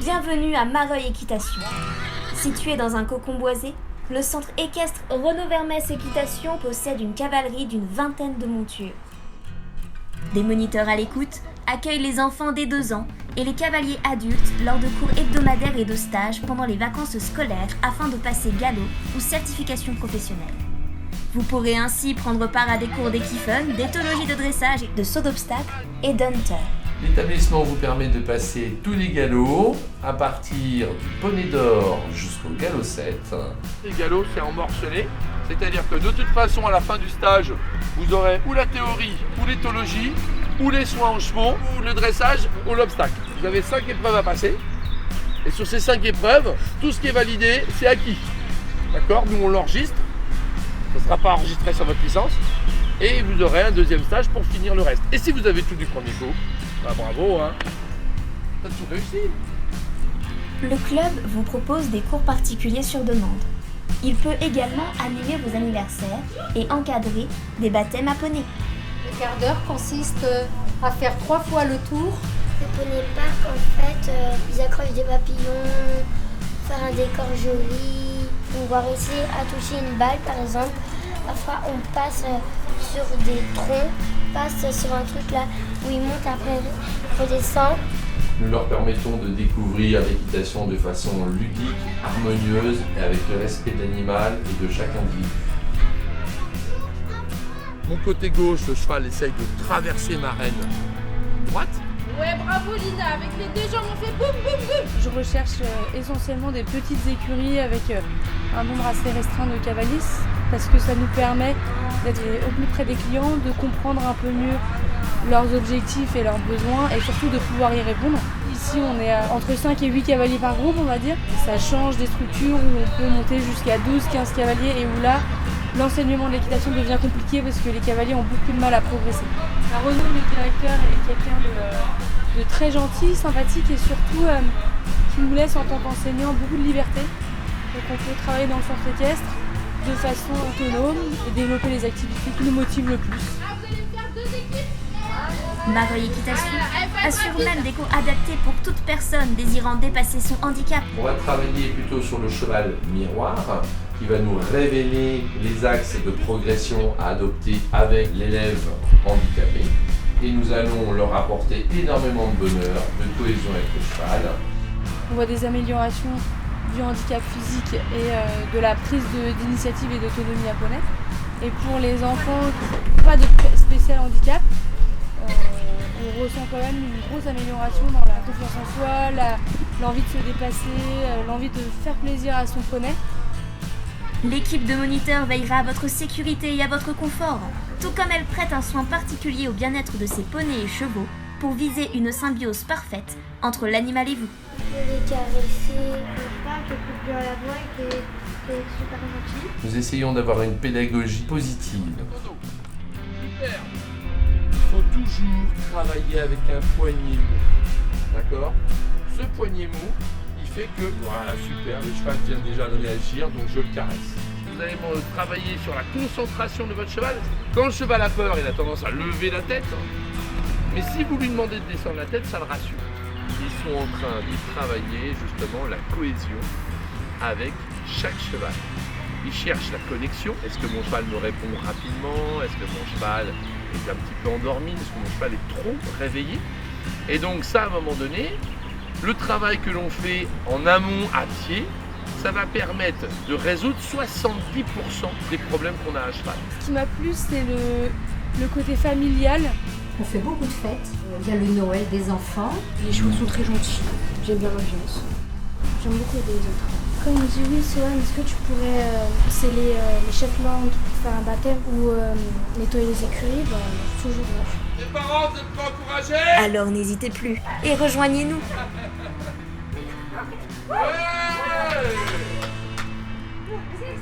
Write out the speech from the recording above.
Bienvenue à Mareuil Équitation. Situé dans un cocon boisé, le centre équestre Renaud Vermès Équitation possède une cavalerie d'une vingtaine de montures. Des moniteurs à l'écoute accueillent les enfants dès 2 ans et les cavaliers adultes lors de cours hebdomadaires et de stages pendant les vacances scolaires afin de passer galop ou certification professionnelle. Vous pourrez ainsi prendre part à des cours d'équifun, d'éthologie de dressage, de saut d'obstacles et d'hunter. L'établissement vous permet de passer tous les galops à partir du poney d'or jusqu'au galop 7. Les galops, c'est en morcelé, c'est-à-dire que de toute façon, à la fin du stage, vous aurez ou la théorie, ou l'éthologie, ou les soins en chevaux, ou le dressage, ou l'obstacle. Vous avez 5 épreuves à passer, et sur ces 5 épreuves, tout ce qui est validé, c'est acquis. D'accord? Nous, on l'enregistre, ça ne sera pas enregistré sur votre licence, et vous aurez un deuxième stage pour finir le reste. Et si vous avez tout du premier coup, bah bravo, hein, t'as tout réussi. Le club vous propose des cours particuliers sur demande. Il peut également animer vos anniversaires et encadrer des baptêmes à poney. Le quart d'heure consiste à faire 3 fois le tour. Le poney park, en fait, ils accrochent des papillons, faire un décor joli, pouvoir essayer à toucher une balle par exemple. Parfois on passe sur des troncs, passe sur un truc là où ils montent, après redescendent. Nous leur permettons de découvrir l'équitation de façon ludique, harmonieuse et avec le respect de l'animal et de chaque individu. Mon côté gauche, le cheval essaye de traverser ma reine droite. Ouais, bravo Lina, avec les 2 jambes on fait boum boum boum. Je recherche essentiellement des petites écuries avec un nombre assez restreint de cavaliers parce que ça nous permet d'être au plus près des clients, de comprendre un peu mieux leurs objectifs et leurs besoins et surtout de pouvoir y répondre. Ici on est entre 5 et 8 cavaliers par groupe on va dire. Ça change des structures où on peut monter jusqu'à 12-15 cavaliers et où là l'enseignement de l'équitation devient compliqué parce que les cavaliers ont beaucoup de mal à progresser. Renaud, le directeur, est quelqu'un de très gentil, sympathique et surtout qui nous laisse en tant qu'enseignant beaucoup de liberté. Donc on peut travailler dans le centre équestre de façon autonome et développer les activités qui nous motivent le plus. Mareuil Équitation assure même des cours adaptés pour toute personne désirant dépasser son handicap. On va travailler plutôt sur le cheval miroir qui va nous révéler les axes de progression à adopter avec l'élève handicapé. Et nous allons leur apporter énormément de bonheur, de cohésion avec le cheval. On voit des améliorations du handicap physique et de la prise d'initiative et d'autonomie à poney. Et pour les enfants, pas de spécial handicap, on ressent quand même une grosse amélioration dans la confiance en soi, l'envie de se dépasser, l'envie de faire plaisir à son poney. L'équipe de moniteurs veillera à votre sécurité et à votre confort, tout comme elle prête un soin particulier au bien-être de ses poneys et chevaux pour viser une symbiose parfaite entre l'animal et vous. Je peux les caresser, le parc, écoute bien la voix et c'est super gentil. Nous essayons d'avoir une pédagogie positive. Super. Il faut toujours travailler avec un poignet mou. D'accord? Ce poignet mou, il fait que, voilà, super, le cheval vient déjà de réagir, donc je le caresse. Vous allez travailler sur la concentration de votre cheval. Quand le cheval a peur, il a tendance à lever la tête. Mais si vous lui demandez de descendre la tête, ça le rassure. Ils sont en train de travailler justement la cohésion avec chaque cheval. Ils cherchent la connexion. Est-ce que mon cheval me répond rapidement? Est-ce que mon cheval est un petit peu endormi? Est-ce que mon cheval est trop réveillé? Et donc ça, à un moment donné, le travail que l'on fait en amont à pied, ça va permettre de résoudre 70% des problèmes qu'on a à cheval. Ce qui m'a plu, c'est le côté familial. On fait beaucoup de fêtes. Il y a le Noël des enfants. Les chevaux sont très gentils. J'aime bien l'ambiance. J'aime beaucoup aider les autres. Quand il me dit oui, Sohan, est-ce que tu pourrais sceller les cheflands pour faire un baptême ou nettoyer les écuries, toujours là. Les parents, vous êtes pas encouragés? Alors n'hésitez plus et rejoignez-nous. Ouais. C'est